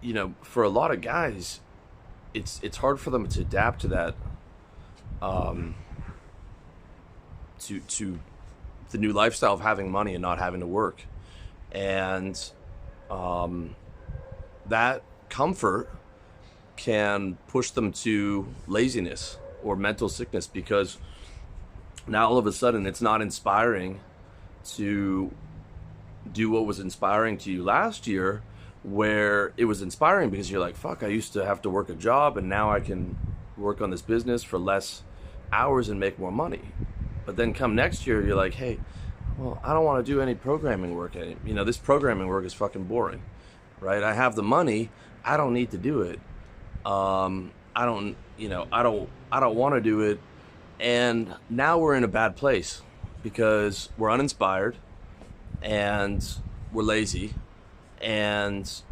you know, for a lot of guys, it's hard for them to adapt to that, um, to the new lifestyle of having money and not having to work, and um, that comfort can push them to laziness or mental sickness, because now all of a sudden it's not inspiring to do what was inspiring to you last year, where it was inspiring because you're like, fuck, I used to have to work a job and now I can work on this business for less hours and make more money. But then come next year, you're like, hey, well, I don't want to do any programming work. You know, this programming work is fucking boring, right? I have the money. I don't need to do it. I don't, you know, I don't want to do it. And now we're in a bad place because we're uninspired and we're lazy and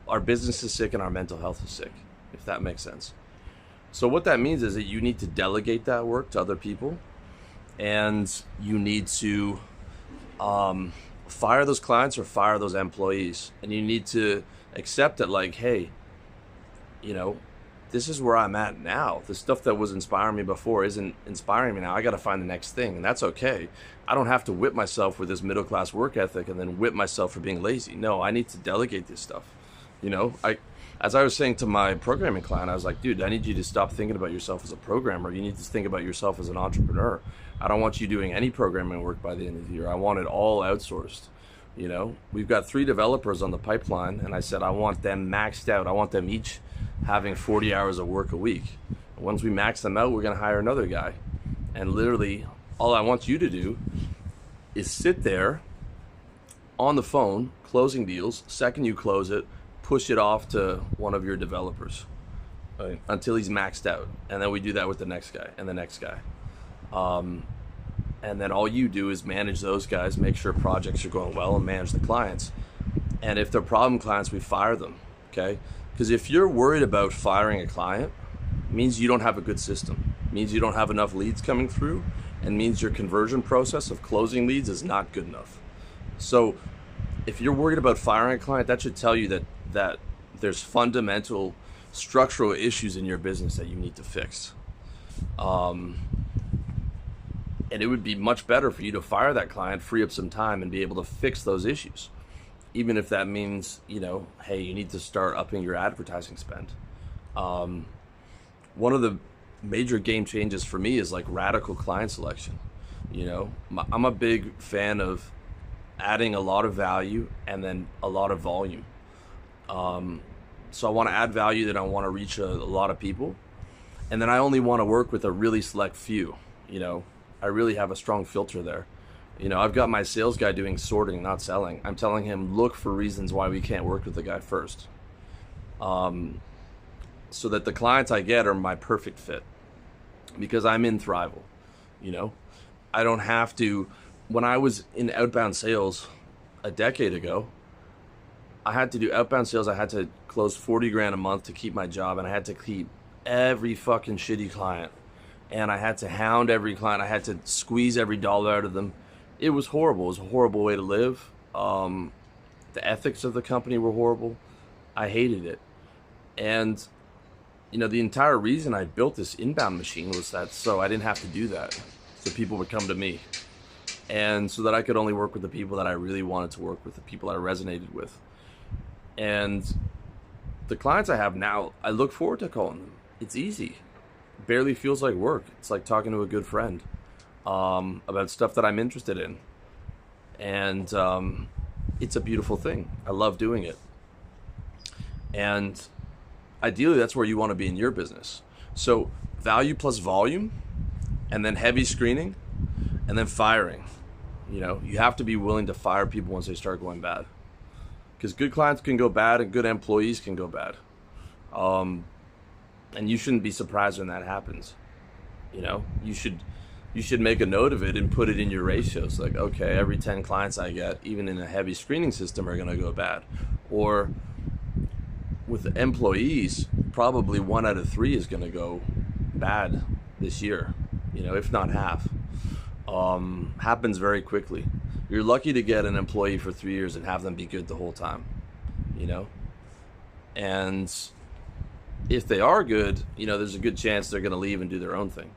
our business is sick and our mental health is sick, if that makes sense. So what that means is that you need to delegate that work to other people, and you need to fire those clients or fire those employees, and you need to accept that, like, hey, you know, this is where I'm at now. The stuff that was inspiring me before isn't inspiring me now. I got to find the next thing, and that's okay. I don't have to whip myself with this middle class work ethic and then whip myself for being lazy. No, I need to delegate this stuff. You know, as I was saying to my programming client, I was like, dude, I need you to stop thinking about yourself as a programmer. You need to think about yourself as an entrepreneur. I don't want you doing any programming work by the end of the year. I want it all outsourced. You know, we've got 3 developers on the pipeline, and I said I want them maxed out. I want them each having 40 hours of work a week. Once we max them out, we're going to hire another guy. And literally, all I want you to do is sit there on the phone, closing deals. Second you close it, push it off to one of your developers, right, until he's maxed out. And then we do that with the next guy and the next guy. And then all you do is manage those guys, make sure projects are going well, and manage the clients. And if they're problem clients, we fire them, okay? Because if you're worried about firing a client, it means you don't have a good system. It means you don't have enough leads coming through, and means your conversion process of closing leads is not good enough. So if you're worried about firing a client, that should tell you that there's fundamental structural issues in your business that you need to fix. And it would be much better for you to fire that client, free up some time, and be able to fix those issues. Even if that means, you know, hey, you need to start upping your advertising spend. One of the major game changes for me is like radical client selection. You know, I'm a big fan of adding a lot of value and then a lot of volume. So I want to add value, that I want to reach a lot of people. And then I only want to work with a really select few, you know. I really have a strong filter there. You know, I've got my sales guy doing sorting, not selling. I'm telling him, look for reasons why we can't work with the guy first. So that the clients I get are my perfect fit. Because I'm in Thrival, you know. I don't have to, when I was in outbound sales a decade ago, I had to do outbound sales. I had to close 40 grand a month to keep my job, and I had to keep every fucking shitty client. And I had to hound every client. I had to squeeze every dollar out of them. It was horrible. It was a horrible way to live. The ethics of the company were horrible. I hated it. And, you know, the entire reason I built this inbound machine was that so I didn't have to do that. So people would come to me. And so that I could only work with the people that I really wanted to work with, the people I resonated with. And the clients I have now, I look forward to calling them. It's easy. Barely feels like work. It's like talking to a good friend about stuff that I'm interested in. And it's a beautiful thing. I love doing it. And ideally, that's where you want to be in your business. So value plus volume, and then heavy screening, and then firing. You know, you have to be willing to fire people once they start going bad. Because good clients can go bad and good employees can go bad. And you shouldn't be surprised when that happens. You know, you should make a note of it and put it in your ratios. Like, okay, every 10 clients I get, even in a heavy screening system, are going to go bad. Or with employees, probably 1 out of 3 is going to go bad this year, you know, if not half. Happens very quickly. You're lucky to get an employee for 3 years and have them be good the whole time, you know. And if they are good, you know, there's a good chance they're going to leave and do their own thing.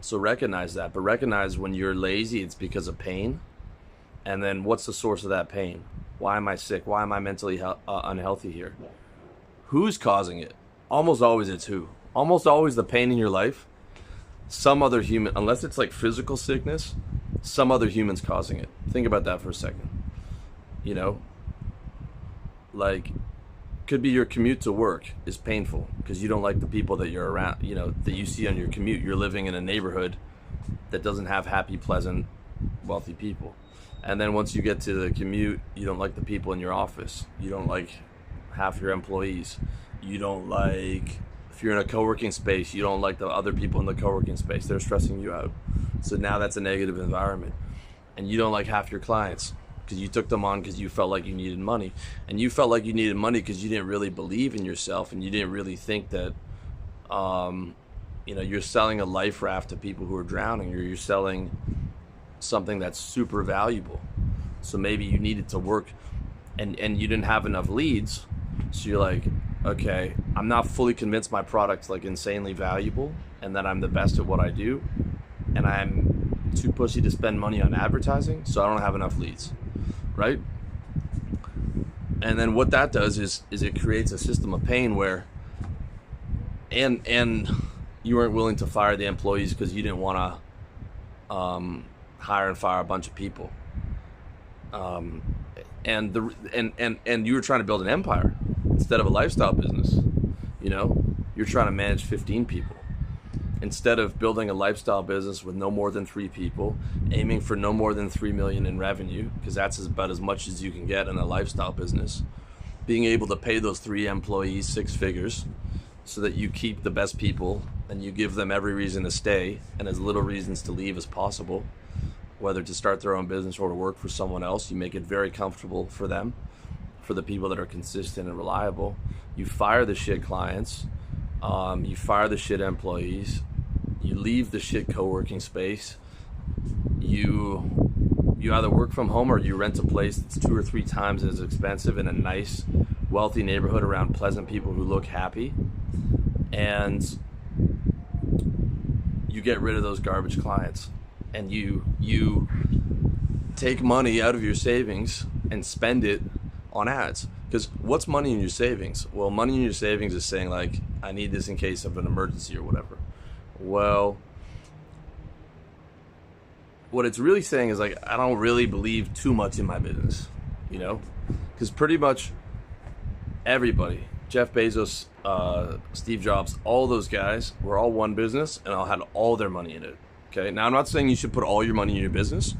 So recognize that, but recognize when you're lazy, it's because of pain. And then what's the source of that pain? Why am I sick? Why am I mentally unhealthy here? Who's causing it? Almost always it's who? Almost always the pain in your life. Some other human, unless it's like physical sickness, some other human's causing it. Think about that for a second. You know, like, could be your commute to work is painful because you don't like the people that you're around, you know, that you see on your commute. You're living in a neighborhood that doesn't have happy, pleasant, wealthy people. And then once you get to the commute, you don't like the people in your office. You don't like half your employees. You don't like, if you're in a co-working space, you don't like the other people in the co-working space. They're stressing you out. So now that's a negative environment. And you don't like half your clients because you took them on because you felt like you needed money. And you felt like you needed money because you didn't really believe in yourself, and you didn't really think that, you know, you're selling a life raft to people who are drowning, or you're selling something that's super valuable. So maybe you needed to work and you didn't have enough leads. So you're like, okay, I'm not fully convinced my product's like insanely valuable and that I'm the best at what I do, and I'm too pushy to spend money on advertising, so I don't have enough leads, right? And then what that does is it creates a system of pain where, and you weren't willing to fire the employees because you didn't want to hire and fire a bunch of people, and you were trying to build an empire instead of a lifestyle business. You know, you're trying to manage 15 people instead of building a lifestyle business with no more than 3 people, aiming for no more than 3 million in revenue, because that's about as much as you can get in a lifestyle business. Being able to pay those 3 employees 6 figures so that you keep the best people and you give them every reason to stay and as little reasons to leave as possible, whether to start their own business or to work for someone else. You make it very comfortable for them, for the people that are consistent and reliable. You fire the shit clients, you fire the shit employees, you leave the shit co-working space, you either work from home or you rent a place that's 2 or 3 times as expensive in a nice, wealthy neighborhood around pleasant people who look happy, and you get rid of those garbage clients. And you take money out of your savings and spend it on ads. Because what's money in your savings? Well, money in your savings is saying like, I need this in case of an emergency or whatever. Well, what it's really saying is like, I don't really believe too much in my business, you know? Because pretty much everybody, Jeff Bezos, Steve Jobs, all those guys were all one business and all had all their money in it. Okay, now I'm not saying you should put all your money in your business.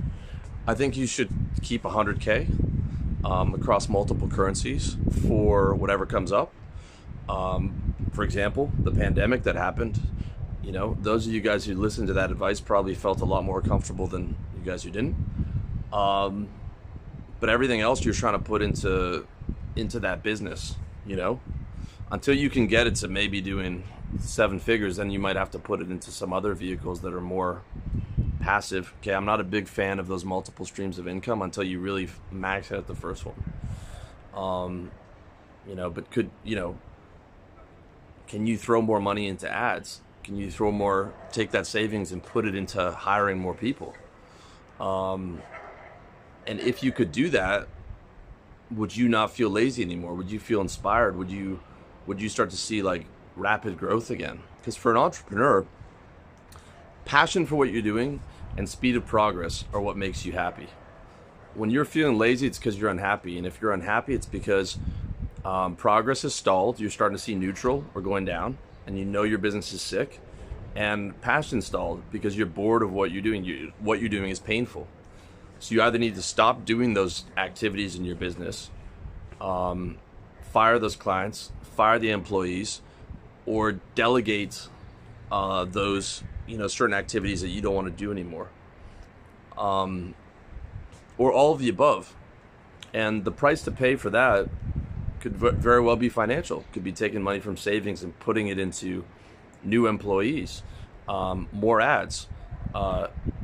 I think you should keep 100K across multiple currencies for whatever comes up. For example, the pandemic that happened, you know, those of you guys who listened to that advice probably felt a lot more comfortable than you guys who didn't. But everything else you're trying to put into that business, you know, until you can get it to maybe doing 7 figures, then you might have to put it into some other vehicles that are more passive. Okay, I'm not a big fan of those multiple streams of income until you really max out the first one. You know, but can you throw more money into ads? Can you take that savings and put it into hiring more people? And if you could do that, would you not feel lazy anymore? Would you feel inspired? Would you start to see like rapid growth again? Because for an entrepreneur, passion for what you're doing and speed of progress are what makes you happy. When you're feeling lazy, it's because you're unhappy. And if you're unhappy, it's because progress is stalled. You're starting to see neutral or going down, and you know your business is sick. And passion stalled because you're bored of what you're doing. What you're doing is painful. So you either need to stop doing those activities in your business, fire those clients, fire the employees, or delegate those, you know, certain activities that you don't want to do anymore, or all of the above. And the price to pay for that could very well be financial. Could be taking money from savings and putting it into new employees, more ads,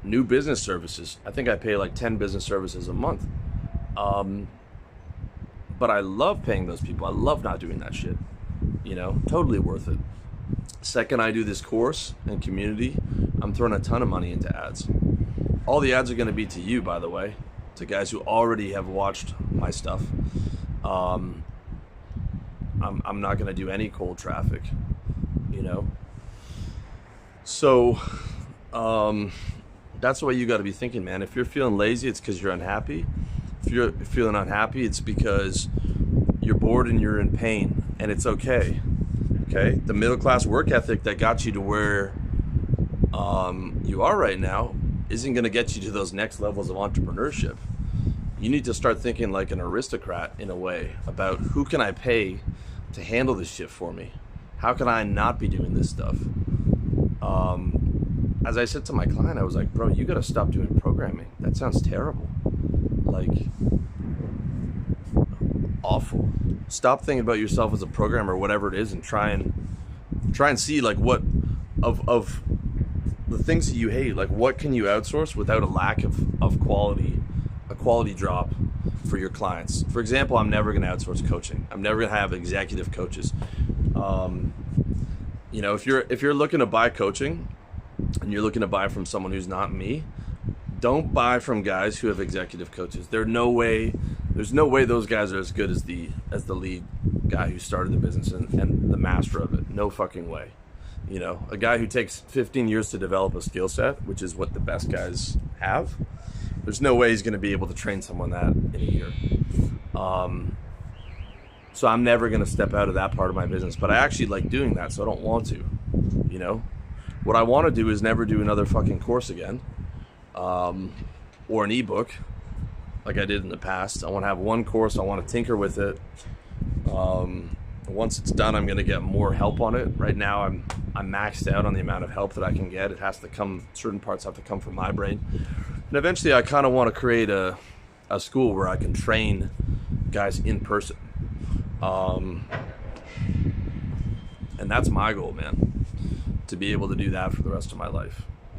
new business services. I think I pay like 10 business services a month. but I love paying those people. I love not doing that shit. You know, totally worth it. Second, I do this course and community, I'm throwing a ton of money into ads. All the ads are going to be to you, by the way, to guys who already have watched my stuff. I'm not going to do any cold traffic, you know. So that's the way you got to be thinking, man. If you're feeling lazy, it's because you're unhappy. If you're feeling unhappy, it's because you're bored and you're in pain, and it's okay. Okay, the middle class work ethic that got you to where you are right now isn't going to get you to those next levels of entrepreneurship. You need to start thinking like an aristocrat in a way about who can I pay to handle this shit for me? How can I not be doing this stuff? As I said to my client, I was like, bro, you got to stop doing programming. That sounds terrible. Like, awful. Stop thinking about yourself as a programmer, whatever it is, and try and see like what of the things that you hate, like what can you outsource without a lack of quality, a quality drop for your clients. For example, I'm never going to outsource coaching. I'm never going to have executive coaches. You know, if you're looking to buy coaching and you're looking to buy from someone who's not me, don't buy from guys who have executive coaches. There's no way those guys are as good as the lead guy who started the business and the master of it. No fucking way. You know, a guy who takes 15 years to develop a skill set, which is what the best guys have, there's no way he's going to be able to train someone that in a year. So I'm never going to step out of that part of my business, but I actually like doing that, so I don't want to. You know, what I want to do is never do another fucking course again, or an ebook like I did in the past. I want to have one course. I want to tinker with it. Once it's done, I'm going to get more help on it. Right now, I'm maxed out on the amount of help that I can get. It has to come, certain parts have to come from my brain. And eventually, I kind of want to create a school where I can train guys in person. And that's my goal, man, to be able to do that for the rest of my life.